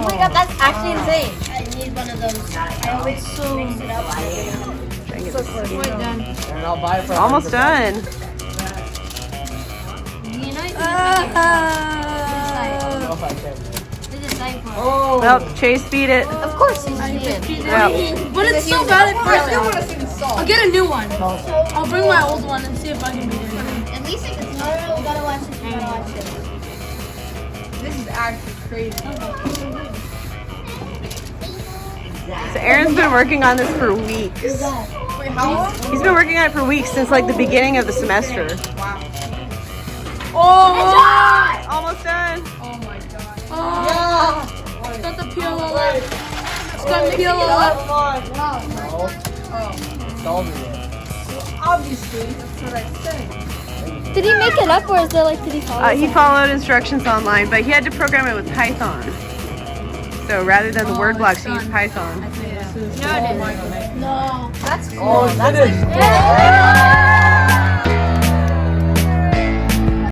my god, that's actually insane. I need one of those. I always mix it up. We're done. And I'll buy it for Almost done. You know, Oh! Well, Chase beat it. Of course he's cheating. Yeah. But it's so bad at I first. still want to see the song. I'll get a new one. I'll bring my old one and see if I can beat it. at least it's no, we gotta watch this. We gotta watch this. This is actually crazy. So Aaron's been working on this for weeks. Wait, how long? He's been working on it for weeks since like the beginning of the semester. Oh! Almost done. Oh my god. Oh! It's got the peel left. It's got the peel left. Come on! No. It's all good. Obviously, that's what I said. Did he make it up or is there like did he follow? He followed instructions online, but he had to program it with Python. So rather than the word blocks, he used Python. No. That's cool. Oh, That's finished. like,